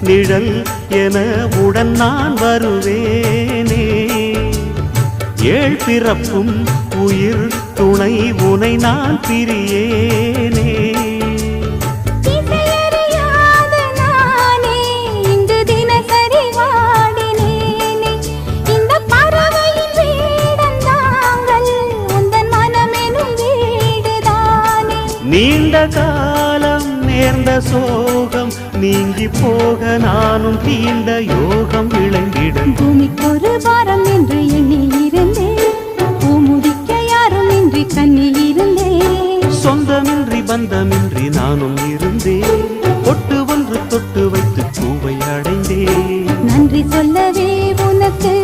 நிழல் என உடன் நான் வருவேனே. ஏழ் பிறப்பும் உயிர் துணை உனை நான் பிரியேனே. நீண்ட காலம் நேர்ந்த சோகம் நீங்கி போக நானும் தீண்ட யோகம் விளங்கிட. பூமிக்கொரு வாரம் என்று எண்ணி இருந்தேன், பூமுடிக்க யாரும் இன்றி கண்ணில் இருந்தேன். சொந்தமின்றி பந்தமின்றி நானும் இருந்தேன், பொட்டு ஒன்று தொட்டு வைத்து பூவை அடைந்தேன். நன்றி சொல்லவே உனக்கு